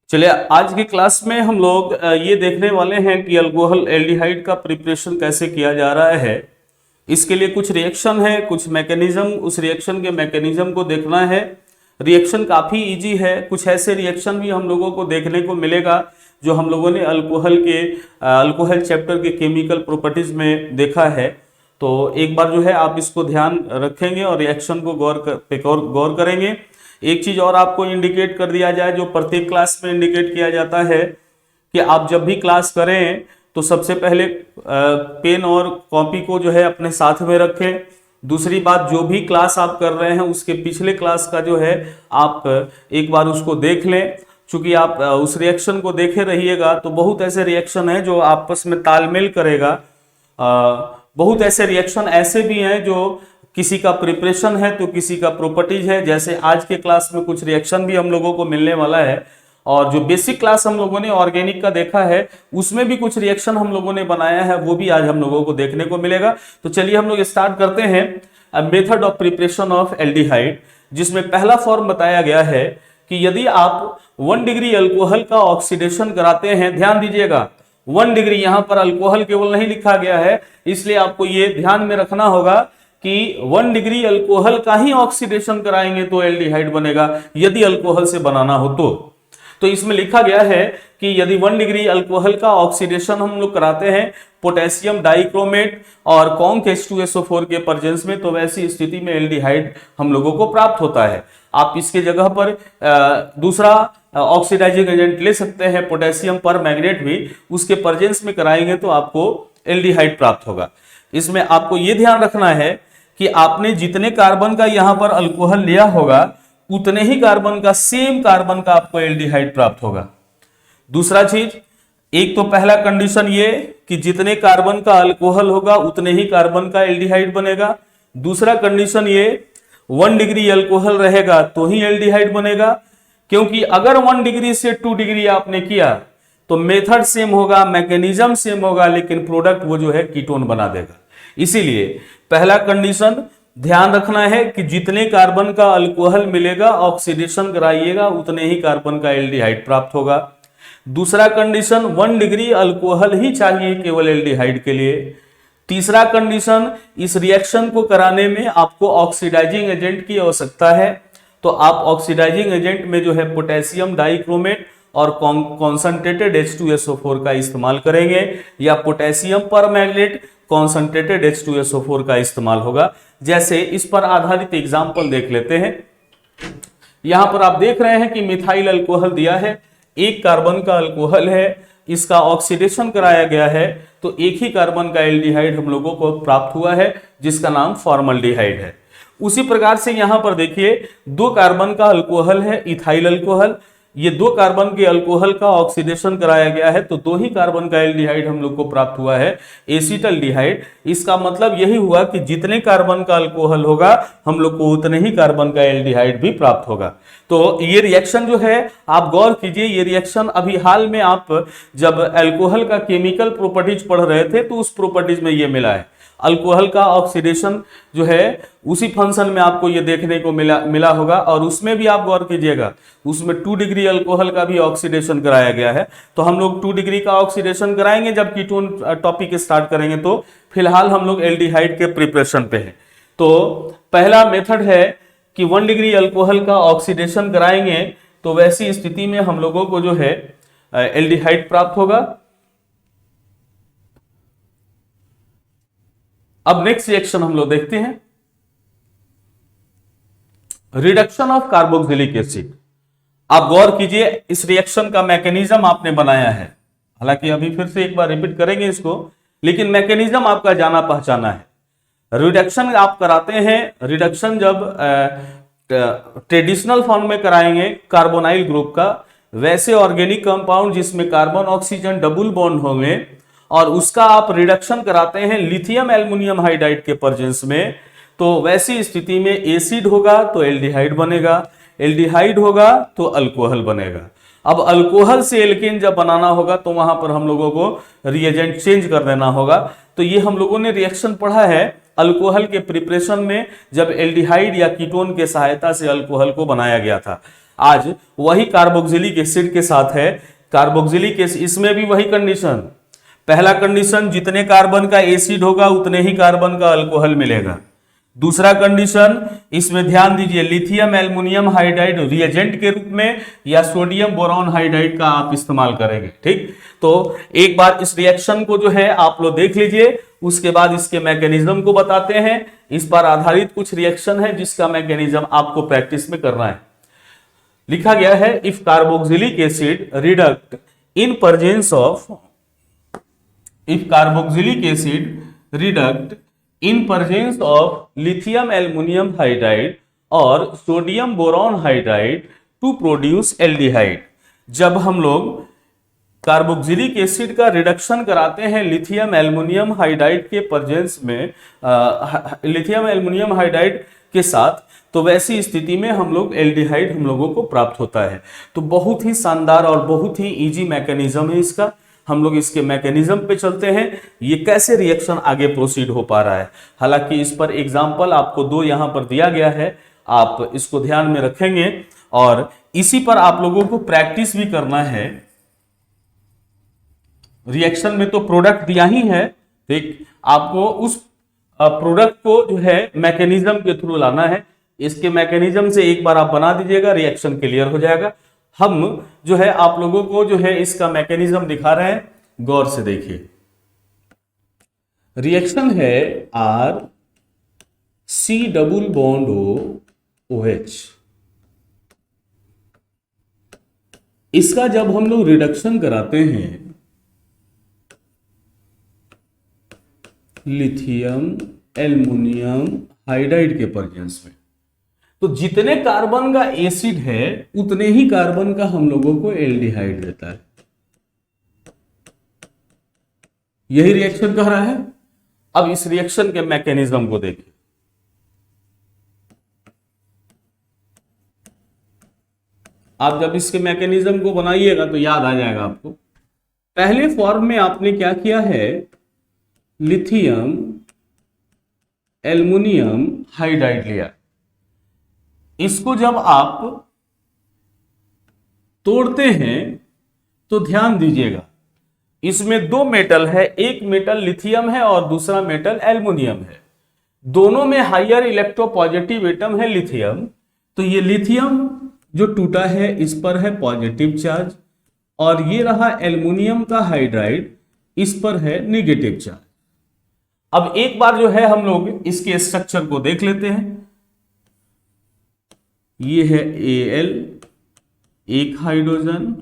चलिए आज की क्लास में हम लोग ये देखने वाले हैं कि अल्कोहल एल्डिहाइड का प्रिपरेशन कैसे किया जा रहा है। इसके लिए कुछ रिएक्शन है, कुछ मैकेनिज्म, उस रिएक्शन के मैकेनिज्म को देखना है। रिएक्शन काफ़ी इजी है। कुछ ऐसे रिएक्शन भी हम लोगों को देखने को मिलेगा जो हम लोगों ने अल्कोहल चैप्टर के केमिकल प्रॉपर्टीज में देखा है। तो एक बार जो है आप इसको ध्यान रखेंगे और रिएक्शन को गौर करेंगे। एक चीज और आपको इंडिकेट कर दिया जाए जो प्रत्येक क्लास में इंडिकेट किया जाता है कि आप जब भी क्लास करें तो सबसे पहले पेन और कॉपी को जो है अपने साथ में रखें। दूसरी बात, जो भी क्लास आप कर रहे हैं उसके पिछले क्लास का जो है आप एक बार उसको देख लें। चूंकि आप उस रिएक्शन को देखे रहिएगा तो बहुत ऐसे रिएक्शन है जो आपस में तालमेल करेगा। बहुत ऐसे रिएक्शन ऐसे भी हैं जो किसी का प्रिपरेशन है तो किसी का प्रॉपर्टीज है। जैसे आज के क्लास में कुछ रिएक्शन भी हम लोगों को मिलने वाला है और जो बेसिक क्लास हम लोगों ने ऑर्गेनिक का देखा है उसमें भी कुछ रिएक्शन हम लोगों ने बनाया है, वो भी आज हम लोगों को देखने को मिलेगा। तो चलिए हम लोग स्टार्ट करते हैं method of preparation of aldehyde, जिसमें पहला फॉर्म बताया गया है कि यदि आप 1 डिग्री अल्कोहल का ऑक्सीडेशन कराते हैं, ध्यान दीजिएगा 1 डिग्री, यहां पर अल्कोहल केवल नहीं लिखा गया है, इसलिए आपको ये ध्यान में रखना होगा कि 1 डिग्री अल्कोहल का ही ऑक्सीडेशन कराएंगे तो एल्डिहाइड बनेगा, यदि अल्कोहल से बनाना हो तो इसमें लिखा गया है कि यदि 1 डिग्री अल्कोहल का ऑक्सीडेशन हम लोग कराते हैं पोटेशियम डाइक्रोमेट और कॉन्क H2SO4 के प्रेजेंस में, तो वैसी स्थिति में एल्डिहाइड हम लोगों को प्राप्त होता है। आप इसके जगह पर दूसरा ऑक्सीडाइजिंग एजेंट ले सकते हैं, पोटेशियम पर मैग्नेट भी, उसके प्रेजेंस में कराएंगे तो आपको एल्डिहाइड प्राप्त होगा। इसमें आपको यह ध्यान रखना है कि आपने जितने कार्बन का यहां पर अल्कोहल लिया होगा उतने ही कार्बन का, सेम कार्बन का आपको एल्डिहाइड प्राप्त होगा। दूसरा चीज, एक तो पहला कंडीशन ये कि जितने कार्बन का अल्कोहल होगा उतने ही कार्बन का एल्डिहाइड बनेगा। दूसरा कंडीशन ये 1 डिग्री अल्कोहल रहेगा तो ही एल्डिहाइड बनेगा, क्योंकि अगर 1 डिग्री से 2 डिग्री आपने किया तो मेथड सेम होगा, मैकेनिज्म सेम होगा, लेकिन प्रोडक्ट वो जो है कीटोन बना देगा। इसीलिए पहला कंडीशन ध्यान रखना है कि जितने कार्बन का अल्कोहल मिलेगा ऑक्सीडेशन कराइएगा उतने ही कार्बन का एल्डिहाइड प्राप्त होगा। दूसरा कंडीशन 1 डिग्री अल्कोहल ही चाहिए केवल एल्डिहाइड के लिए। तीसरा कंडीशन, इस रिएक्शन को कराने में आपको ऑक्सीडाइजिंग एजेंट की आवश्यकता है, तो आप ऑक्सीडाइजिंग एजेंट में जो है पोटेशियम डाइक्रोमेट और कॉन्संट्रेटेड H2SO4 का इस्तेमाल करेंगे, या पोटेशियम पर मैग्नेट कॉन्संट्रेटेड H2SO4 का इस्तेमाल होगा। जैसे इस पर आधारित एग्जाम्पल देख लेते हैं। यहां पर आप देख रहे हैं कि मिथाइल अल्कोहल दिया है, 1 कार्बन का अल्कोहल है, इसका ऑक्सीडेशन कराया गया है तो एक ही कार्बन का एल्डिहाइड हम लोगों को प्राप्त हुआ है जिसका नाम फॉर्मल्डिहाइड है। उसी प्रकार से यहां पर देखिए 2 कार्बन का अल्कोहल है, इथाइल अल्कोहल, ये 2 कार्बन के अल्कोहल का ऑक्सीडेशन कराया गया है तो 2 ही कार्बन का एल्डिहाइड हम लोग को प्राप्त हुआ है, एसीटल्डिहाइड। इसका मतलब यही हुआ कि जितने कार्बन का अल्कोहल होगा हम लोग को उतने ही कार्बन का एल्डिहाइड भी प्राप्त होगा। तो ये रिएक्शन जो है आप गौर कीजिए, ये रिएक्शन अभी हाल में आप जब अल्कोहल का केमिकल प्रॉपर्टीज पढ़ रहे थे तो उस प्रॉपर्टीज में ये मिला है। अल्कोहल का ऑक्सीडेशन जो है उसी फंक्शन में आपको ये देखने को मिला होगा, और उसमें भी आप गौर कीजिएगा उसमें 2 डिग्री अल्कोहल का भी ऑक्सीडेशन कराया गया है। तो हम लोग 2 डिग्री का ऑक्सीडेशन कराएंगे जब कीटोन टॉपिक स्टार्ट करेंगे, तो फिलहाल हम लोग एल्डिहाइड के प्रिपरेशन पे हैं। तो पहला मेथड है कि 1 डिग्री अल्कोहल का ऑक्सीडेशन कराएंगे तो वैसी स्थिति में हम लोगों को जो है एल्डिहाइड प्राप्त होगा। अब नेक्स्ट रिएक्शन हम लोग देखते हैं, रिडक्शन ऑफ कार्बोक्सिलिक एसिड। आप गौर कीजिए, इस रिएक्शन का मैकेनिज्म आपने बनाया है, हालांकि अभी फिर से एक बार रिपीट करेंगे इसको, लेकिन मैकेनिज्म आपका जाना पहचाना है। रिडक्शन आप कराते हैं, रिडक्शन जब ट्रेडिशनल फॉर्म में कराएंगे कार्बोनाइल ग्रुप का, वैसे ऑर्गेनिक कंपाउंड जिसमें कार्बन ऑक्सीजन डबल बॉन्ड होंगे और उसका आप रिडक्शन कराते हैं लिथियम एल्युमिनियम हाइड्राइड के प्रेजेंस में, तो वैसी स्थिति में एसिड होगा तो एल्डिहाइड बनेगा, एल्डिहाइड होगा तो अल्कोहल बनेगा। अब अल्कोहल से एल्केन जब बनाना होगा तो वहां पर हम लोगों को रिएजेंट चेंज कर देना होगा। तो ये हम लोगों ने रिएक्शन पढ़ा है अल्कोहल के प्रिपरेशन में, जब एल्डिहाइड या कीटोन के सहायता से अल्कोहल को बनाया गया था। आज वही कार्बोक्सिलिक एसिड के साथ है। कार्बोक्सिलिक एसिड, इसमें भी वही कंडीशन, पहला कंडीशन जितने कार्बन का एसिड होगा उतने ही कार्बन का अल्कोहल मिलेगा। दूसरा कंडीशन, इसमें ध्यान दीजिए, लिथियम एल्युमिनियम हाइड्राइड रिएजेंट के रूप में या सोडियम बोरॉन हाइड्राइड का आप इस्तेमाल करेंगे। ठीक, तो एक बार इस रिएक्शन को जो है आप लोग देख लीजिए, उसके बाद इसके मैकेनिज्म को बताते हैं। इस पर आधारित कुछ रिएक्शन है जिसका मैकेनिज्म आपको प्रैक्टिस में करना है। लिखा गया है, if carboxylic acid redact in presence of, if carboxylic acid reduct in presence of lithium aluminum hydride और sodium boron hydride to produce aldehyde. जब हम लोग कार्बोक्सिलिक एसिड का रिडक्शन कराते हैं लिथियम एल्युमिनियम हाइड्राइड के प्रेजेंस में, लिथियम एल्युमिनियम हाइड्राइड के साथ, तो वैसी स्थिति में हम लोग एल्डिहाइड हम लोगों को प्राप्त होता है। तो बहुत ही शानदार और बहुत ही इजी मैकेनिज्म है इसका। हम लोग इसके मैकेनिज्म पे चलते हैं, ये कैसे रिएक्शन आगे प्रोसीड हो पा रहा है। हालांकि इस पर एग्जाम्पल आपको 2 यहां पर दिया गया है, आप इसको ध्यान में रखेंगे और इसी पर आप लोगों को प्रैक्टिस भी करना है। रिएक्शन में तो प्रोडक्ट दिया ही है, ठीक, आपको उस प्रोडक्ट को जो है मैकेनिज्म के थ्रू लाना है। इसके मैकेनिज्म से एक बार आप बना दीजिएगा, रिएक्शन क्लियर हो जाएगा। हम जो है आप लोगों को जो है इसका मैकेनिज्म दिखा रहे हैं, गौर से देखिए। रिएक्शन है R C double bond O OH। इसका जब हम लोग रिडक्शन कराते हैं लिथियम एल्युमिनियम हाइड्राइड के प्रेजेंस में, तो जितने कार्बन का एसिड है उतने ही कार्बन का हम लोगों को एल्डिहाइड देता है। यही रिएक्शन कह रहा है। अब इस रिएक्शन के मैकेनिज्म को देखिए। आप जब इसके मैकेनिज्म को बनाइएगा तो याद आ जाएगा आपको। पहले फॉर्म में आपने क्या किया है, लिथियम एल्युमिनियम हाइड्राइड लिया। इसको जब आप तोड़ते हैं तो ध्यान दीजिएगा, इसमें 2 मेटल है, एक मेटल लिथियम है और दूसरा मेटल एल्युमिनियम है। दोनों में हायर इलेक्ट्रोपॉजिटिव एटम है लिथियम। तो ये लिथियम जो टूटा है इस पर है पॉजिटिव चार्ज, और ये रहा एल्युमिनियम का हाइड्राइड, इस पर है निगेटिव चार्ज। अब एक बार जो है हम लोग इसके स्ट्रक्चर को देख लेते हैं। ये है Al, एक हाइड्रोजन,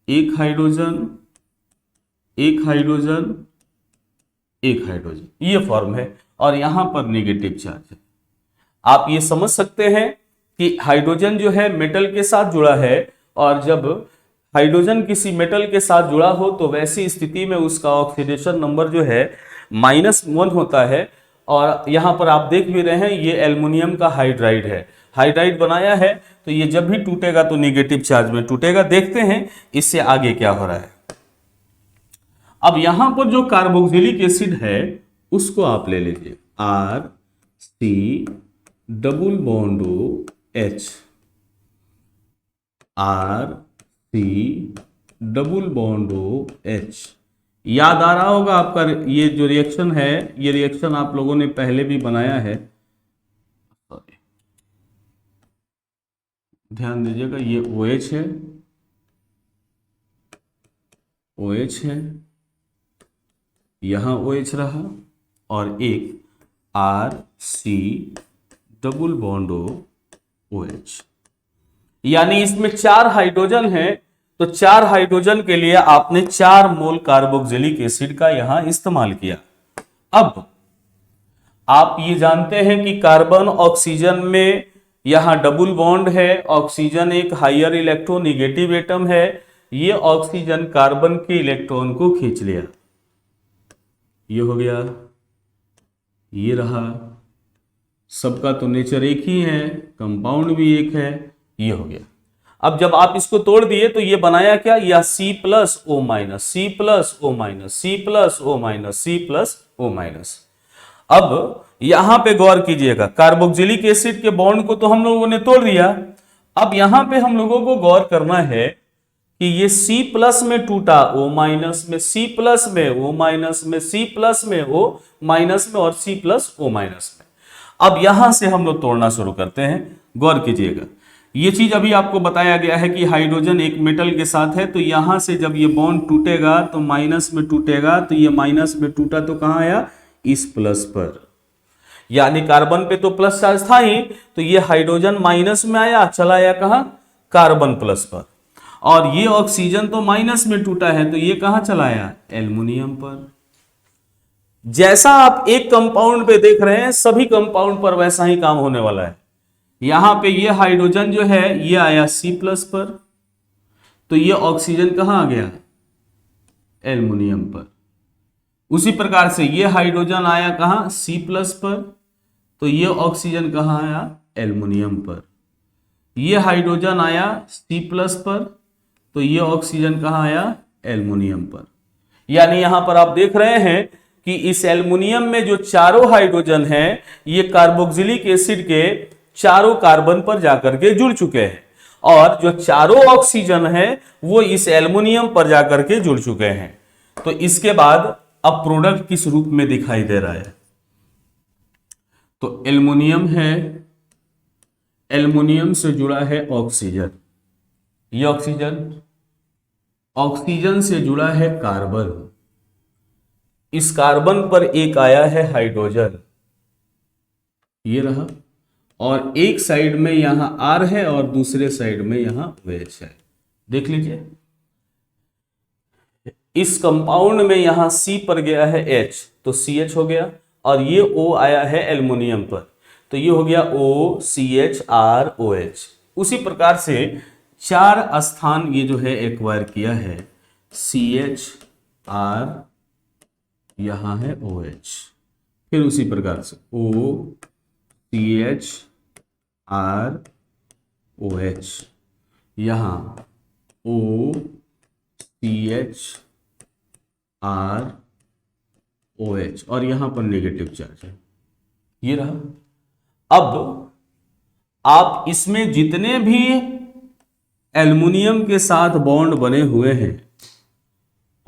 एक हाइड्रोजन, एक हाइड्रोजन, एक हाइड्रोजन, ये फॉर्म है, और यहां पर नेगेटिव चार्ज है। आप ये समझ सकते हैं कि हाइड्रोजन जो है मेटल के साथ जुड़ा है, और जब हाइड्रोजन किसी मेटल के साथ जुड़ा हो तो वैसी स्थिति में उसका ऑक्सीडेशन नंबर जो है -1 होता है। और यहां पर आप देख भी रहे हैं ये एल्युमिनियम का हाइड्राइड है, हाइड्राइड बनाया है, तो ये जब भी टूटेगा तो नेगेटिव चार्ज में टूटेगा। देखते हैं इससे आगे क्या हो रहा है। अब यहां पर जो कार्बोक्सिलिक एसिड है उसको आप ले लीजिए, RC double bond OH, RC double bond OH। याद आ रहा होगा आपका, ये जो रिएक्शन है, ये रिएक्शन आप लोगों ने पहले भी बनाया है, ध्यान दीजिएगा। ये OH है, OH है, यहां OH रहा, और एक RC डबल बॉन्ड OH। यानी इसमें 4 हाइड्रोजन है, तो 4 हाइड्रोजन के लिए आपने 4 मोल कार्बोक्सिलिक एसिड का यहां इस्तेमाल किया। अब आप ये जानते हैं कि कार्बन ऑक्सीजन में यहां डबल बॉन्ड है, ऑक्सीजन एक हायर इलेक्ट्रोनेगेटिव एटम है, ये ऑक्सीजन कार्बन के इलेक्ट्रॉन को खींच लिया, ये हो गया, ये रहा। सबका तो नेचर एक ही है, कंपाउंड भी एक है, ये हो गया। अब जब आप इसको तोड़ दिए तो ये बनाया क्या, या C+O-, C+O-, C+O-, C+O-। अब यहां पे गौर कीजिएगा, कार्बोक्सिलिक एसिड के बॉन्ड को तो हम लोगों ने तोड़ दिया। अब यहां पे हम लोगों को गौर करना है कि ये C प्लस में टूटा, O माइनस में, C प्लस में, O माइनस में, C प्लस में, O माइनस में और C प्लस O माइनस में। अब यहां से हम लोग तोड़ना शुरू करते हैं। गौर कीजिएगा, ये चीज अभी आपको बताया गया है कि हाइड्रोजन एक मेटल के साथ है, तो यहां से जब ये बॉन्ड टूटेगा तो माइनस में टूटेगा, तो ये माइनस में टूटा तो कहां आया, इस प्लस पर, यानी कार्बन पे तो प्लस चार्ज था ही, तो ये हाइड्रोजन माइनस में आया, चला आया कहां, कार्बन प्लस पर। और ये ऑक्सीजन तो माइनस में टूटा है, तो ये कहां चला आया, एल्युमिनियम पर। जैसा आप एक कंपाउंड पे देख रहे हैं, सभी कंपाउंड पर वैसा ही काम होने वाला है। यहां पे ये हाइड्रोजन जो है ये आया C प्लस पर, तो ये ऑक्सीजन कहां आ गया, एल्युमिनियम पर। उसी प्रकार से ये हाइड्रोजन आया कहां, C प्लस पर, तो ये ऑक्सीजन कहां आया, एल्युमिनियम पर। ये हाइड्रोजन आया C प्लस पर, तो ये ऑक्सीजन कहां आया, एल्युमिनियम पर। यानी यहां पर आप देख रहे हैं कि इस एल्युमिनियम में जो चारों हाइड्रोजन हैं, ये कार्बोक्सिलिक एसिड के चारों कार्बन पर जाकर के जुड़ चुके हैं, और जो चारों ऑक्सीजन है वो इस एल्युमिनियम पर जाकर के जुड़ चुके हैं। तो इसके बाद अब प्रोडक्ट किस रूप में दिखाई दे रहा है, तो एल्युमिनियम है, एल्युमिनियम से जुड़ा है ऑक्सीजन, ये ऑक्सीजन, ऑक्सीजन से जुड़ा है कार्बन, इस कार्बन पर एक आया है हाइड्रोजन, ये रहा, और एक साइड में यहां R है और दूसरे साइड में यहां OH है। देख लीजिए, इस कंपाउंड में यहां C पर गया है H, तो CH हो गया, और ये O आया है एल्युमिनियम पर, तो ये हो गया OCHROH। उसी प्रकार से चार स्थान ये जो है एक्वायर किया है, CHR, यहां है OH, फिर उसी प्रकार से OCHROH, यहां OCHROH, और यहां पर नेगेटिव चार्ज है, ये रहा। अब आप इसमें जितने भी एल्युमिनियम के साथ बॉन्ड बने हुए हैं,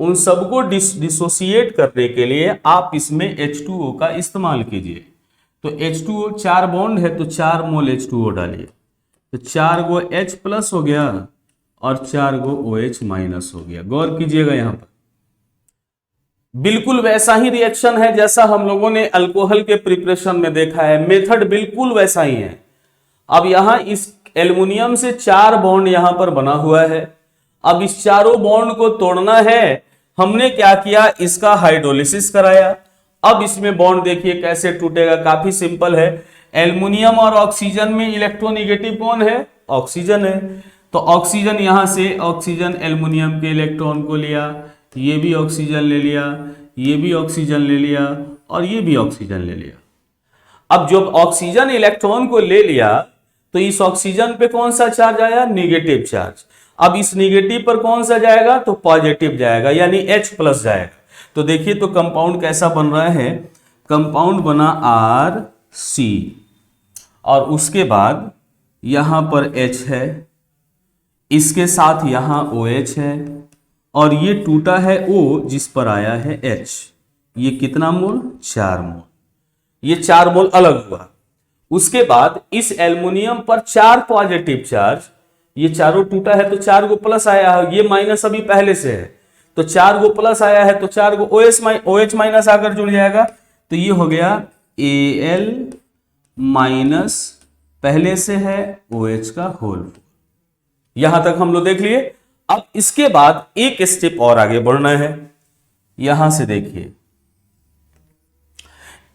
उन सबको डिसोसिएट करने के लिए आप इसमें H2O का इस्तेमाल कीजिए। तो H2O 4 बॉन्ड है, तो 4 मोल H2O डालिए, तो 4 गो H प्लस हो गया और 4 गो OH माइनस हो गया। गौर कीजिएगा, यहां पर बिल्कुल वैसा ही रिएक्शन है जैसा हम लोगों ने अल्कोहल के प्रिपरेशन में देखा है, मेथड बिल्कुल वैसा ही है। अब यहां इस एल्युमिनियम से 4 बॉन्ड यहां पर बना हुआ है, अब इस चारों बॉन्ड को तोड़ना है। हमने क्या किया, इसका हाइड्रोलिसिस कराया। अब इसमें बॉन्ड देखिए कैसे टूटेगा, काफी सिंपल है। एल्युमिनियम और ऑक्सीजन में इलेक्ट्रोनेगेटिव कौन है, ऑक्सीजन है, तो ऑक्सीजन यहां से ऑक्सीजन एल्युमिनियम के इलेक्ट्रॉन को लिया, ये भी ऑक्सीजन ले लिया, ये भी ऑक्सीजन ले लिया और ये भी ऑक्सीजन ले लिया। अब जब ऑक्सीजन इलेक्ट्रॉन को ले लिया तो इस ऑक्सीजन पे कौन सा चार्ज आया, निगेटिव चार्ज। अब इस निगेटिव पर कौन सा जाएगा, तो पॉजिटिव जाएगा, यानी H प्लस जाएगा। तो देखिए तो कंपाउंड कैसा बन रहा है, कंपाउंड बना RC, और उसके बाद यहां पर H है, इसके साथ यहां OH है, और ये टूटा है O जिस पर आया है H। ये कितना मोल, 4 मोल, ये 4 मोल अलग हुआ। उसके बाद इस एल्युमिनियम पर 4 पॉजिटिव चार्ज, ये चारों टूटा है तो 4 गो प्लस आया है, ये माइनस अभी पहले से है, तो 4 गो प्लस आया है तो 4 गो OH माइनस आकर जुड़ जाएगा, तो ये हो गया Al माइनस, पहले से है OH का होल। यहां तक हम लोग देख लिए। अब इसके बाद एक स्टेप और आगे बढ़ना है। यहां से देखिए,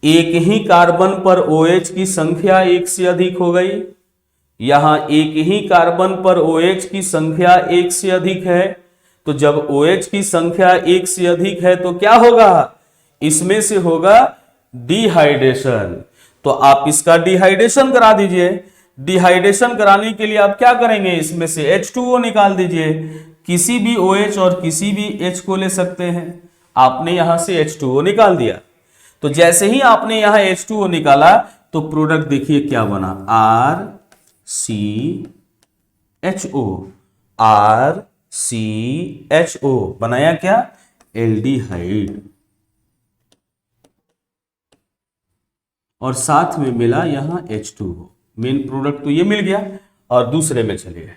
एक ही कार्बन पर OH की संख्या 1 से अधिक हो गई, यहां एक ही कार्बन पर OH की संख्या 1 से अधिक है, तो जब OH की संख्या 1 से अधिक है तो क्या होगा, इसमें से होगा डिहाइड्रेशन। तो आप इसका डिहाइड्रेशन करा दीजिए। डिहाइड्रेशन कराने के लिए आप क्या करेंगे, इसमें से H2O निकाल दीजिए। किसी भी OH और किसी भी H को ले सकते हैं। आपने यहां से H2O निकाल दिया, तो जैसे ही आपने यहां H2O निकाला तो प्रोडक्ट देखिए क्या बना, RC HO, RCHO बनाया क्या? एल्डिहाइड। और साथ में मिला यहां H2O। मेन प्रोडक्ट तो ये मिल गया। और दूसरे में चलिए,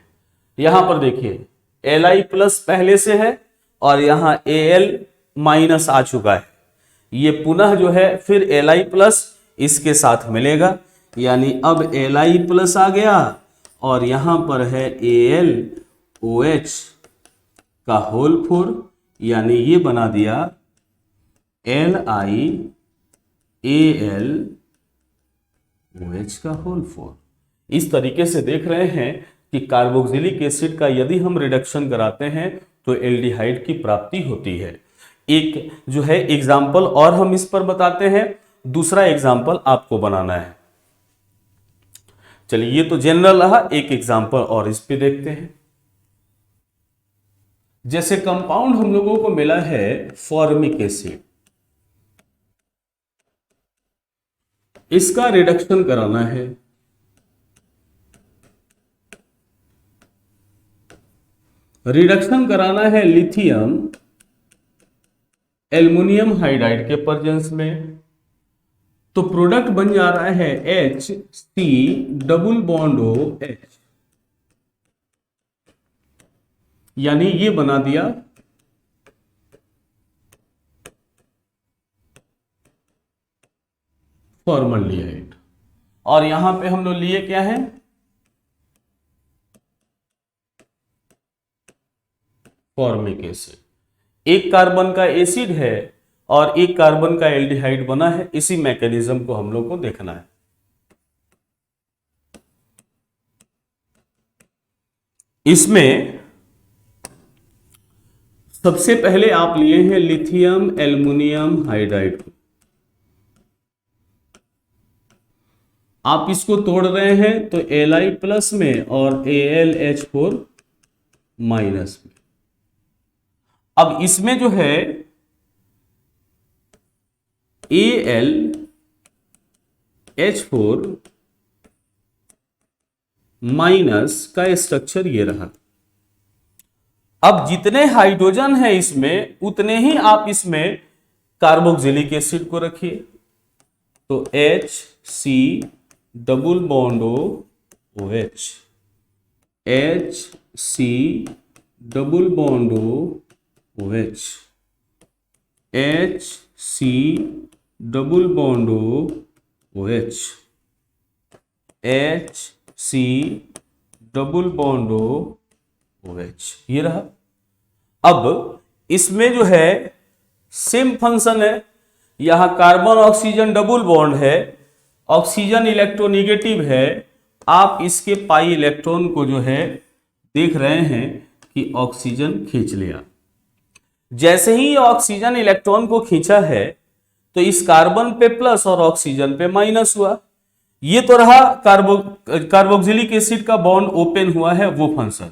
यहां पर देखिए Li प्लस पहले से है और यहां Al माइनस आ चुका है। ये पुनः जो है फिर Li प्लस इसके साथ मिलेगा, यानी अब Li प्लस आ गया और यहां पर है AlOH का होल 4, यानी ये बना दिया LiAlOH का होल 4। इस तरीके से देख रहे हैं कि कार्बोक्सिलिक एसिड का यदि हम रिडक्शन कराते हैं तो एल्डिहाइड की प्राप्ति होती है। एक जो है एग्जाम्पल और हम इस पर बताते हैं, दूसरा एग्जाम्पल आपको बनाना है। चलिए, ये तो जनरल रहा, एक एग्जाम्पल और इस पे देखते हैं। जैसे कंपाउंड हम लोगों को मिला है फॉर्मिक एसिड, इसका रिडक्शन कराना है। रिडक्शन कराना है लिथियम एल्युमिनियम हाइड्राइड के प्रेजेंस में, तो प्रोडक्ट बन जा रहा है HC डबल बॉन्ड OH, यानी ये बना दिया फॉर्मल्डिहाइड। और यहां पे हम लोग लिए क्या है? Formic acid. एक कार्बन का एसिड है और एक कार्बन का एल्डिहाइड बना है। इसी मैकेनिज्म को हम लोग को देखना है। इसमें सबसे पहले आप लिए हैं लिथियम एल्युमिनियम हाइड्राइड को। आप इसको तोड़ रहे हैं तो Li प्लस में और AlH4 माइनस में। अब इसमें जो है AlH4 माइनस का स्ट्रक्चर ये रहा। अब जितने हाइड्रोजन है इसमें उतने ही आप इसमें कार्बोक्सिलिक एसिड को रखिए, तो HC double bond OH, HC double bond OH, HC double bond OH, HC double bond OH, ये रहा। अब इसमें जो है सेम फंक्शन है, यहां कार्बन ऑक्सीजन डबल बॉन्ड है, ऑक्सीजन इलेक्ट्रोनिगेटिव है। आप इसके पाई इलेक्ट्रॉन को जो है देख रहे हैं कि ऑक्सीजन खींच लिया। जैसे ही ऑक्सीजन इलेक्ट्रॉन को खींचा है तो इस कार्बन पे प्लस और ऑक्सीजन पे माइनस हुआ। ये तो रहा कार्बोक्सिलिक एसिड का बॉन्ड ओपन हुआ है वो फंक्शन।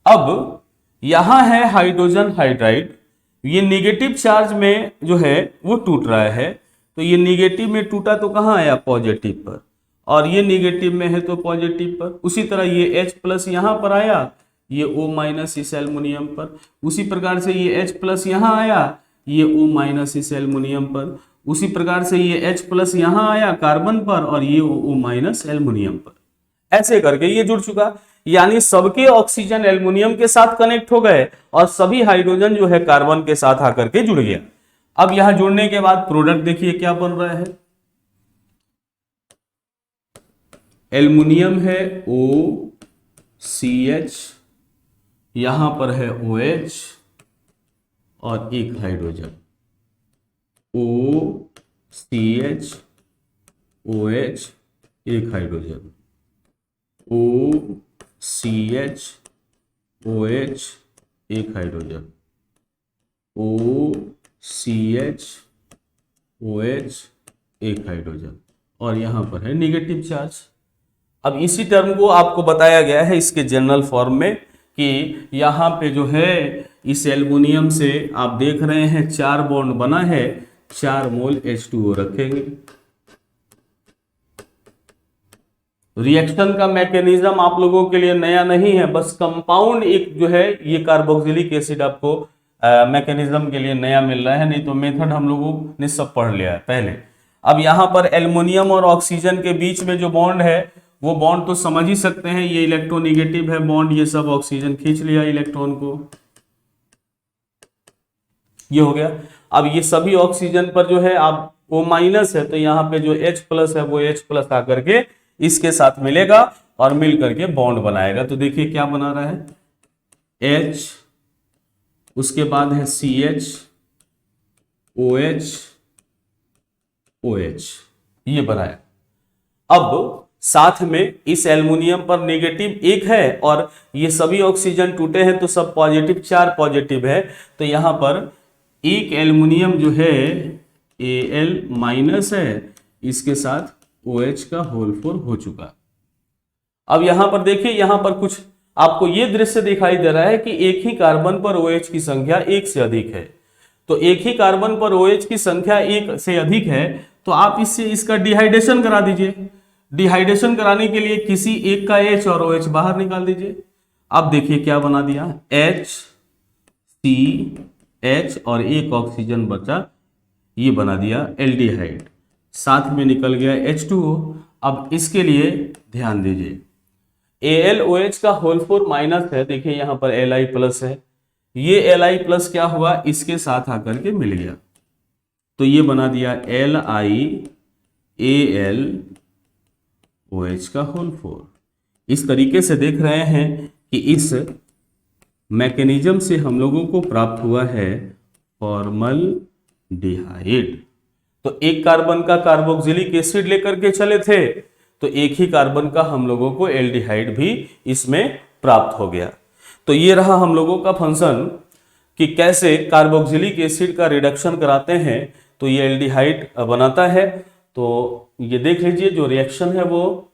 अब यहां है हाइड्रोजन हाइड्राइड, ये निगेटिव चार्ज में जो है वो टूट रहा है, तो ये निगेटिव में टूटा तो कहां आया? पॉजिटिव पर, और ये निगेटिव में है तो पॉजिटिव पर। उसी तरह ये H प्लस यहां पर आया, ये O माइनस इस एल्युमिनियम पर। उसी प्रकार से ये H प्लस यहां आया, ये O माइनस इस एल्युमिनियम पर। उसी प्रकार से ये H प्लस यहां आया कार्बन पर और ये O माइनस एल्युमिनियम पर। ऐसे करके ये जुड़ चुका, यानी सबके ऑक्सीजन एल्युमिनियम के साथ कनेक्ट हो गए और सभी हाइड्रोजन जो है कार्बन के साथ आकर के जुड़ गया। अब यहां जुड़ने के बाद प्रोडक्ट देखिए क्या बन रहा है। एल्युमिनियम है OCH, यहां पर है OH और एक हाइड्रोजन OCH OH, एक हाइड्रोजन OCH OH, एक हाइड्रोजन OCH OH, एक हाइड्रोजन, और यहां पर है निगेटिव चार्ज। अब इसी टर्म को आपको बताया गया है इसके जनरल फॉर्म में कि यहां पे जो है इस एल्युमिनियम से आप देख रहे हैं 4 बॉन्ड बना है, 4 मोल H2O रखेंगे। रिएक्शन का मैकेनिज्म आप लोगों के लिए नया नहीं है, बस कंपाउंड एक जो है ये कार्बोक्सिलिक एसिड आपको मैकेनिज्म के लिए नया मिल रहा है, नहीं तो मेथड हम लोगों ने सब पढ़ लिया है पहले। अब यहाँ पर एल्युमिनियम और ऑक्सीजन के बीच में जो बॉन्ड है वो बॉन्ड तो समझ ही सकते हैं, ये इलेक्ट्रोनिगेटिव है बॉन्ड, ये सब ऑक्सीजन खींच लिया इलेक्ट्रॉन को, ये हो गया। अब ये सभी ऑक्सीजन पर जो है आप O माइनस है तो यहाँ पे जो H प्लस है वो H प्लस आकर के इसके साथ मिलेगा और मिल करके बॉन्ड बनाएगा। तो देखिए क्या बना रहा है, H, उसके बाद है CH, OH, OH, ये बनाया। अब साथ में इस एल्युमिनियम पर नेगेटिव एक है और ये सभी ऑक्सीजन टूटे हैं तो सब पॉजिटिव, 4 पॉजिटिव है, तो यहां पर एक एल्युमिनियम जो है Al माइनस है, इसके साथ OH का होल 4 हो चुका। अब यहां पर देखिए, यहां पर कुछ आपको ये दृश्य दिखाई दे रहा है कि एक ही कार्बन पर OH की संख्या 1 से अधिक है। तो एक ही कार्बन पर OH की संख्या 1 से अधिक है तो आप इससे इसका डिहाइड्रेशन करा दीजिए। डिहाइड्रेशन कराने के लिए किसी एक का H और OH बाहर निकाल दीजिए। अब देखिए क्या बना दिया, H, CH और एक ऑक्सीजन बचा, ये बना दिया एल्डिहाइड, साथ में निकल गया H2O। अब इसके लिए ध्यान दीजिए, AlOH का होल 4 माइनस है, देखिए यहां पर Li प्लस है, ये Li प्लस क्या हुआ, इसके साथ आकर के मिल गया, तो ये बना दिया LiAlOH का होल 4। इस तरीके से देख रहे हैं कि इस मैकेनिज्म से हम लोगों को प्राप्त हुआ है फॉर्मलडिहाइड। तो एक कार्बन का कार्बोक्सिलिक एसिड लेकर के चले थे तो एक ही कार्बन का हम लोगों को एल्डिहाइड भी इसमें प्राप्त हो गया। तो ये रहा हम लोगों का फंक्शन कि कैसे कार्बोक्सिलिक एसिड का रिडक्शन कराते हैं तो ये एल्डिहाइड बनाता है। तो ये देख लीजिए, जो रिएक्शन है वो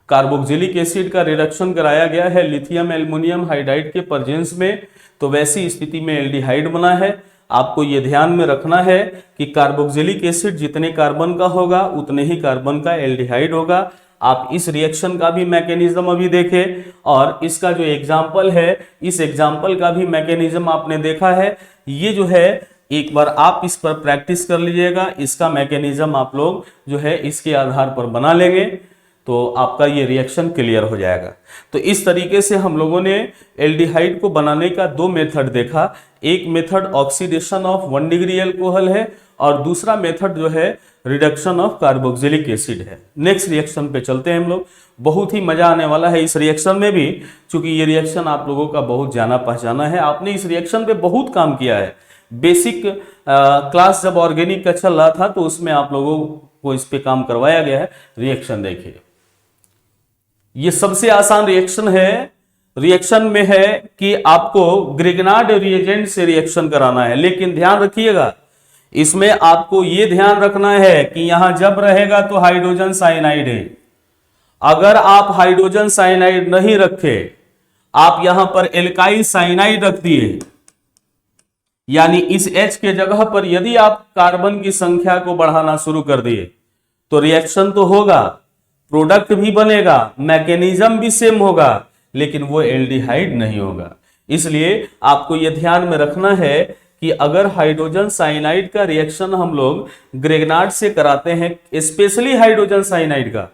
कार्बोक्सिलिक एसिड का रिडक्शन कराया गया है लिथियम एल्युमिनियम हाइड्राइड के प्रेजेंस में, तो वैसी स्थिति में एल्डिहाइड बना है। आपको ये ध्यान में रखना है कि कार्बोक्सिलिक एसिड जितने कार्बन का होगा उतने ही कार्बन का एल्डिहाइड होगा। आप इस रिएक्शन का भी मैकेनिज्म अभी देखें और इसका जो एग्जाम्पल है इस एग्जाम्पल का भी मैकेनिज्म आपने देखा है। ये जो है एक बार आप इस पर प्रैक्टिस कर लीजिएगा, इसका मैकेनिज्म आप लोग जो है इसके आधार पर बना लेंगे तो आपका ये रिएक्शन क्लियर हो जाएगा। तो इस तरीके से हम लोगों ने एल्डिहाइड को बनाने का 2 मेथड देखा। एक method oxidation of 1 degree alcohol है और दूसरा मेथड जो है रिडक्शन ऑफ कार्बोक्सिलिक एसिड है। नेक्स्ट रिएक्शन पे चलते हैं हम लोग, बहुत ही मजा आने वाला है इस रिएक्शन में भी, क्योंकि ये रिएक्शन आप लोगों का बहुत जाना पहचाना है, आपने इस रिएक्शन पे बहुत काम किया है। बेसिक क्लास जब ऑर्गेनिक का चल रहा था तो उसमें आप लोगों को इस पे काम करवाया गया है। रिएक्शन देखिए, ये सबसे आसान रिएक्शन है। रिएक्शन में है कि आपको ग्रिग्नार्ड रिएजेंट से रिएक्शन कराना है, लेकिन ध्यान रखिएगा इसमें आपको ये ध्यान रखना है कि यहां जब रहेगा तो हाइड्रोजन साइनाइड है। अगर आप हाइड्रोजन साइनाइड नहीं रखे, आप यहां पर एल्काइल साइनाइड रख दिए, यानी इस H के जगह पर यदि आप कार्बन की संख्या को बढ़ाना शुरू कर दिए तो रिएक्शन तो होगा, प्रोडक्ट भी बनेगा, मैकेनिज्म भी सेम होगा, लेकिन वो एल्डिहाइड नहीं होगा। इसलिए आपको यह ध्यान में रखना है कि अगर हाइड्रोजन साइनाइड का रिएक्शन हम लोग ग्रेगनार्ड से कराते हैं, स्पेशली हाइड्रोजन साइनाइड का,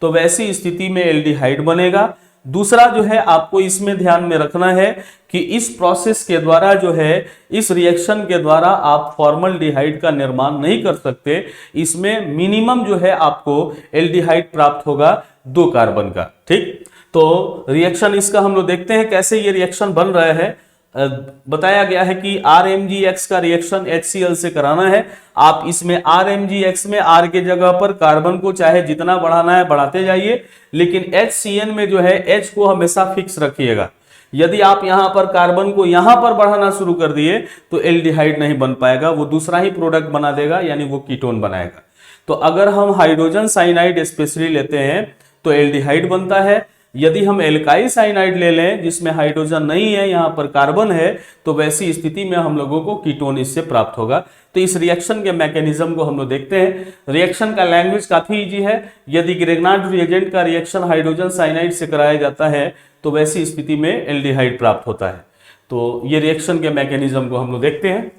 तो वैसी स्थिति में एल्डिहाइड बनेगा। दूसरा जो है आपको इसमें ध्यान में रखना है कि इस प्रोसेस के द्वारा जो है, इस रिएक्शन के द्वारा आप फॉर्मलडिहाइड का निर्माण नहीं कर सकते। इसमें मिनिमम जो है आपको एल्डिहाइड प्राप्त होगा 2 कार्बन का। ठीक, तो रिएक्शन इसका हम लोग देखते हैं कैसे ये रिएक्शन बन रहा है। बताया गया है कि RMgX का रिएक्शन HCl से कराना है। आप इसमें RMgX में R के जगह पर कार्बन को चाहे जितना बढ़ाना है बढ़ाते जाइए, लेकिन HCN में जो है H को हमेशा फिक्स रखिएगा। यदि आप यहां पर कार्बन को यहां पर बढ़ाना शुरू कर दिए तो एल्डिहाइड नहीं बन पाएगा, वो दूसरा ही प्रोडक्ट बना देगा, यानी वो कीटोन बनाएगा। तो अगर हम हाइड्रोजन साइनाइड स्पेशली लेते हैं तो एल्डिहाइड बनता है। यदि हम एल्काइल साइनाइड ले लें जिसमें हाइड्रोजन नहीं है, यहाँ पर कार्बन है, तो वैसी स्थिति में हम लोगों को कीटोन इससे प्राप्त होगा। तो इस रिएक्शन के मैकेनिज्म को हम लोग देखते हैं। रिएक्शन का लैंग्वेज काफी इजी है। यदि ग्रेगनार्ड रिएजेंट का रिएक्शन हाइड्रोजन साइनाइड से कराया जाता है तो वैसी स्थिति में एल्डिहाइड प्राप्त होता है। तो ये रिएक्शन के मैकेनिज्म को हम लोग देखते हैं।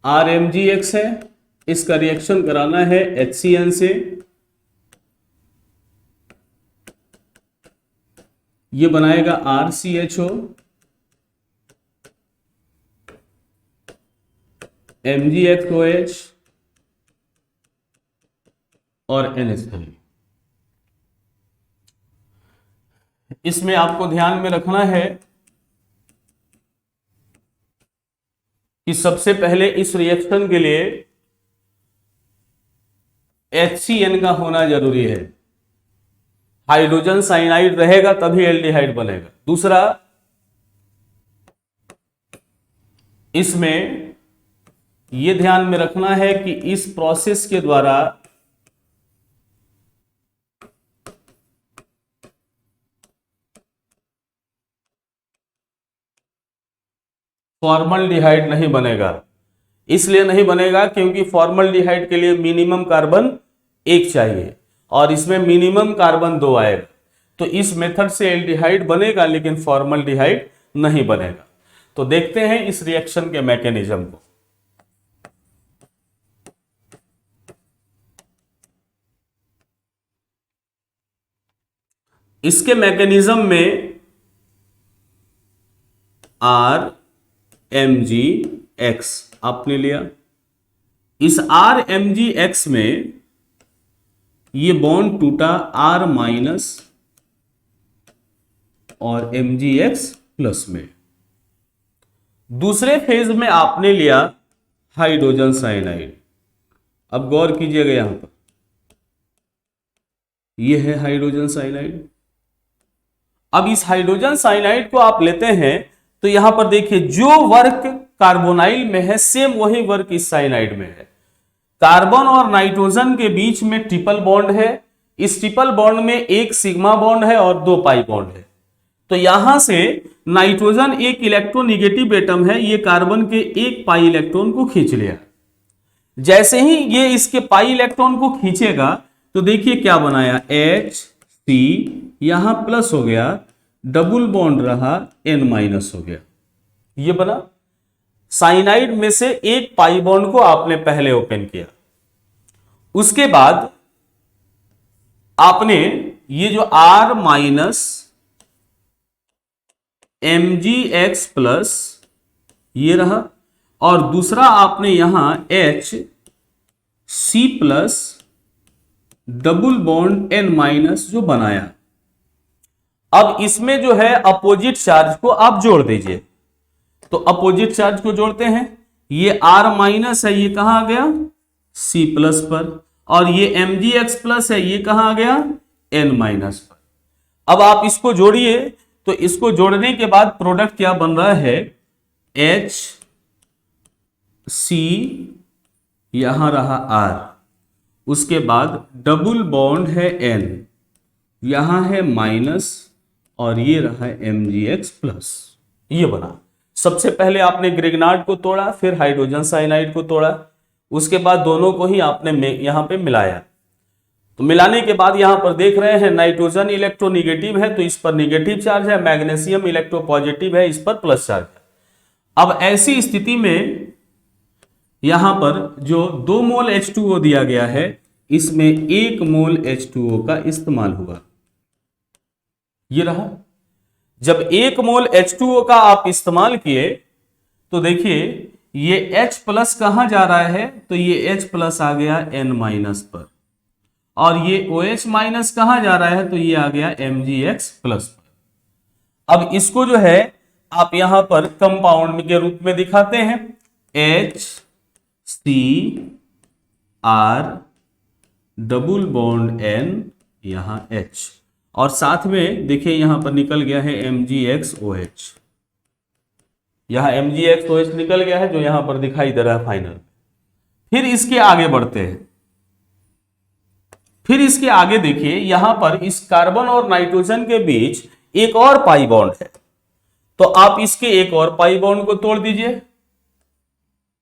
RMgX है, इसका रिएक्शन कराना है HCN से, ये बनाएगा RCHO, MgXOH और NH3। इसमें आपको ध्यान में रखना है कि सबसे पहले इस रिएक्शन के लिए HCN का होना जरूरी है। हाइड्रोजन साइनाइड रहेगा तभी एल्डिहाइड बनेगा। दूसरा, इसमें यह ध्यान में रखना है कि इस प्रोसेस के द्वारा फॉर्मल्डिहाइड नहीं बनेगा। इसलिए नहीं बनेगा क्योंकि फॉर्मल्डिहाइड के लिए मिनिमम कार्बन 1 चाहिए और इसमें मिनिमम कार्बन 2 आएगा। तो इस मेथड से एल्डिहाइड बनेगा लेकिन फॉर्मल्डिहाइड नहीं बनेगा। तो देखते हैं इस रिएक्शन के मैकेनिज्म को। इसके मैकेनिज्म में RMgX आपने लिया। इस RMgX में ये बॉन्ड टूटा R माइनस और MgX प्लस में। दूसरे फेज में आपने लिया हाइड्रोजन साइनाइड। अब गौर कीजिएगा, यहां पर यह है हाइड्रोजन साइनाइड। अब इस हाइड्रोजन साइनाइड को आप लेते हैं तो यहां पर देखिए जो वर्क कार्बोनाइल में है सेम वही वर्क इस साइनाइड में है। कार्बन और नाइट्रोजन के बीच में ट्रिपल बॉन्ड है। इस ट्रिपल बॉन्ड में एक सिग्मा बॉन्ड है और 2 पाई बॉन्ड है। तो यहां से नाइट्रोजन एक इलेक्ट्रोनिगेटिव एटम है, ये कार्बन के एक पाई इलेक्ट्रॉन को खींच लिया। जैसे ही ये इसके पाई इलेक्ट्रॉन को खींचेगा तो देखिए क्या बनाया, H यहां प्लस हो गया, डबल बॉन्ड रहा, N माइनस हो गया। ये बना। साइनाइड में से एक पाई बॉन्ड को आपने पहले ओपन किया, उसके बाद आपने ये जो R माइनस MgX प्लस ये रहा और दूसरा आपने यहां HC plus double bond N minus जो बनाया। अब इसमें जो है अपोजिट चार्ज को आप जोड़ दीजिए। तो अपोजिट चार्ज को जोड़ते हैं। ये R माइनस है, ये कहां आ गया, C प्लस पर, और ये MgX प्लस है, ये कहां आ गया, N माइनस पर। अब आप इसको जोड़िए तो इसको जोड़ने के बाद प्रोडक्ट क्या बन रहा है, HC यहां रहा R, उसके बाद डबल बॉन्ड है N, यहां है माइनस और ये रहा MgX प्लस। ये बना। सबसे पहले आपने ग्रेगनार्ड को तोड़ा, फिर हाइड्रोजन साइनाइड को तोड़ा, उसके बाद दोनों को ही आपने यहां पे मिलाया। तो मिलाने के बाद यहां पर देख रहे हैं नाइट्रोजन इलेक्ट्रोनिगेटिव है तो इस पर निगेटिव चार्ज है, मैग्नीशियम इलेक्ट्रोपॉजिटिव है, इस पर प्लस चार्ज है। अब ऐसी स्थिति में यहां पर जो 2 मोल H2O दिया गया है, इसमें 1 मोल H2O का इस्तेमाल हुआ। ये रहा। जब 1 मोल H2O का आप इस्तेमाल किए तो देखिए ये H प्लस कहां जा रहा है, तो ये H प्लस आ गया N माइनस पर, और ये OH माइनस कहां जा रहा है, तो ये आ गया MgX प्लस पर। अब इसको जो है आप यहां पर कंपाउंड के रूप में दिखाते हैं, HCr डबल बॉन्ड N यहां H, और साथ में देखिए यहां पर निकल गया है MgXOH। यहां MgXOH निकल गया है जो यहां पर दिखाई दे रहा है फाइनल। फिर इसके आगे बढ़ते हैं। फिर इसके आगे देखिए, यहां पर इस कार्बन और नाइट्रोजन के बीच एक और पाई बॉन्ड है, तो आप इसके एक और पाई बॉन्ड को तोड़ दीजिए।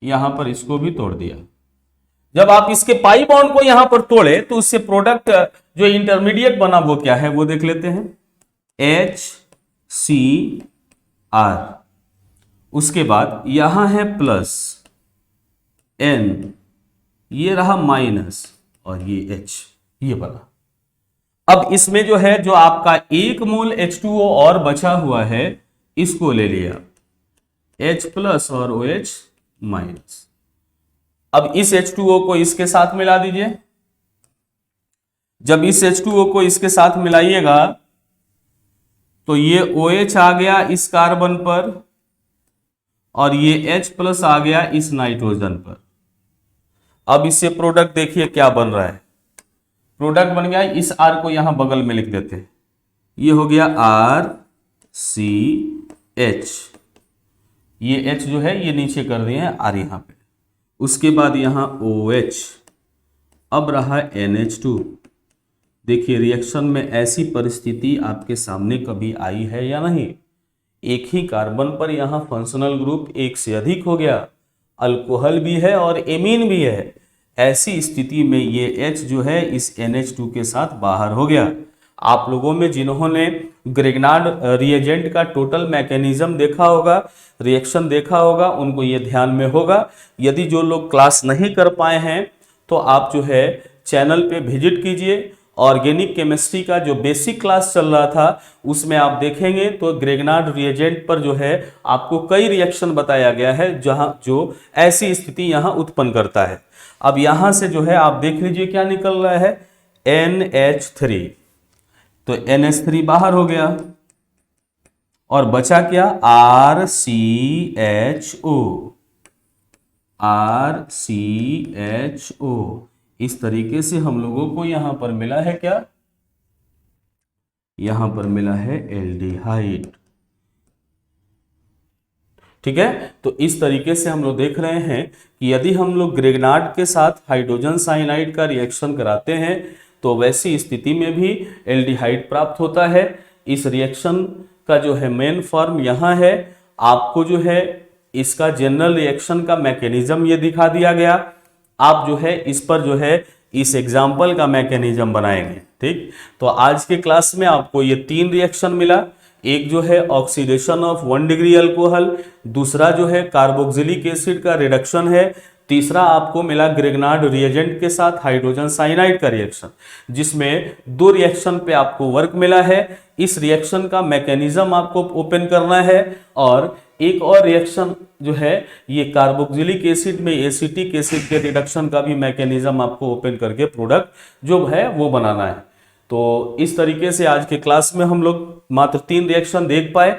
यहां पर इसको भी तोड़ दिया। जब आप इसके पाई बॉन्ड को यहां पर तोड़े तो उससे प्रोडक्ट जो इंटरमीडिएट बना वो क्या है वो देख लेते हैं, HCr। उसके बाद यहां है प्लस N, ये रहा माइनस, और ये H, ये बना। अब इसमें जो है, जो आपका एक मोल H2O और बचा हुआ है, इसको ले लिया, H प्लस और OH माइनस। अब इस H2O को इसके साथ मिला दीजिए। जब इस H2O को इसके साथ मिलाइएगा तो ये OH आ गया इस कार्बन पर, और ये H प्लस आ गया इस नाइट्रोजन पर। अब इससे प्रोडक्ट देखिए क्या बन रहा है, प्रोडक्ट बन गया। इस R को यहां बगल में लिख देते हैं, ये हो गया RCH। ये H जो है ये नीचे कर दिए हैं R यहां पे। उसके बाद यहां OH, अब रहा NH2। देखिए रिएक्शन में ऐसी परिस्थिति आपके सामने कभी आई है या नहीं? एक ही कार्बन पर यहां फंक्शनल ग्रुप एक से अधिक हो गया, अल्कोहल भी है और एमीन भी है। ऐसी स्थिति में ये H जो है इस NH2 के साथ बाहर हो गया। आप लोगों में जिन्होंने ग्रिग्नार्ड रिएजेंट का टोटल मैकेनिज्म देखा होगा, रिएक्शन देखा होगा, उनको ये ध्यान में होगा। यदि जो लोग क्लास नहीं कर पाए हैं तो आप जो है चैनल पे विजिट कीजिए। ऑर्गेनिक केमिस्ट्री का जो बेसिक क्लास चल रहा था उसमें आप देखेंगे तो ग्रिग्नार्ड रिएजेंट पर जो है आपको कई रिएक्शन बताया गया है जहां जो ऐसी स्थिति यहां उत्पन्न करता है। अब यहां से जो है आप देख लीजिए क्या निकल रहा है, NH3। तो NH3 बाहर हो गया और बचा क्या, RCHO। इस तरीके से हम लोगों को यहां पर मिला है क्या, यहां पर मिला है एल्डिहाइड। ठीक है, तो इस तरीके से हम लोग देख रहे हैं कि यदि हम लोग ग्रिग्नार्ड के साथ हाइड्रोजन साइनाइड का रिएक्शन कराते हैं तो वैसी स्थिति में भी एल्डिहाइड प्राप्त होता है। इस रिएक्शन का जो है मेन फॉर्म यहाँ है। आपको जो है इसका जनरल रिएक्शन का मैकेनिज्म ये दिखा दिया गया। आप जो है इस पर जो है इस एग्जाम्पल का मैकेनिज्म बनाएंगे। ठीक, तो आज के क्लास में आपको ये 3 रिएक्शन मिला। एक जो है ऑक्सीडेशन ऑफ 1 डिग्री अल्कोहल, दूसरा जो है कार्बोक्सिलिक एसिड का रिडक्शन है, तीसरा आपको मिला ग्रिग्नार्ड रिएजेंट के साथ हाइड्रोजन साइनाइड का रिएक्शन, जिसमें 2 रिएक्शन पे आपको वर्क मिला है। इस रिएक्शन का मैकेनिज्म आपको ओपन करना है। और एक और रिएक्शन जो है ये कार्बोक्सिलिक एसिड में एसिटिक एसिड के रिडक्शन का भी मैकेनिज्म आपको ओपन करके प्रोडक्ट जो है वो बनाना है। तो इस तरीके से आज के क्लास में हम लोग मात्र 3 रिएक्शन देख पाए।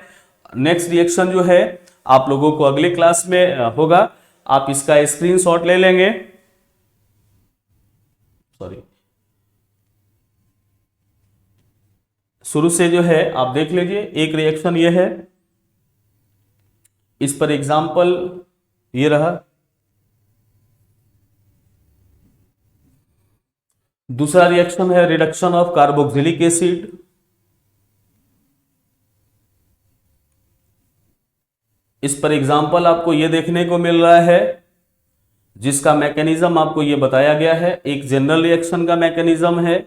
नेक्स्ट रिएक्शन जो है आप लोगों को अगले क्लास में होगा। आप इसका स्क्रीनशॉट ले लेंगे। सॉरी, शुरू से जो है आप देख लीजिए। एक रिएक्शन ये है, इस पर एग्जाम्पल ये रहा। दूसरा रिएक्शन है रिडक्शन ऑफ कार्बोक्सिलिक एसिड। इस पर एग्जाम्पल आपको ये देखने को मिल रहा है, जिसका मैकेनिज्म आपको ये बताया गया है। एक जनरल रिएक्शन का मैकेनिज्म है,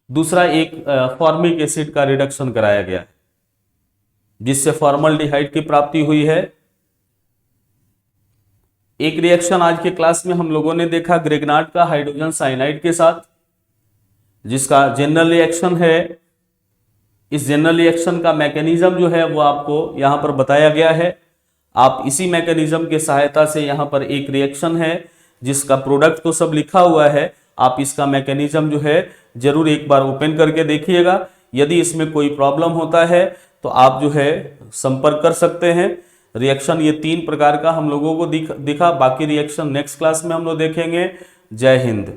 दूसरा एक फॉर्मिक एसिड का रिडक्शन कराया गया है जिससे फॉर्मल्डिहाइड की प्राप्ति हुई है। एक रिएक्शन आज के क्लास में हम लोगों ने देखा ग्रिग्नार्ड का हाइड्रोजन साइनाइड के साथ, जिसका जनरल रिएक्शन है। इस जनरल रिएक्शन का मैकेनिज्म जो है वो आपको यहां पर बताया गया है। आप इसी मैकेनिज्म के सहायता से यहां पर एक रिएक्शन है जिसका प्रोडक्ट तो सब लिखा हुआ है, आप इसका मैकेनिज्म जो है जरूर एक बार ओपन करके देखिएगा। यदि इसमें कोई प्रॉब्लम होता है तो आप जो है संपर्क कर सकते हैं। रिएक्शन ये 3 प्रकार का हम लोगों को दिखा। बाकी रिएक्शन नेक्स्ट क्लास में हम लोग देखेंगे। जय हिंद।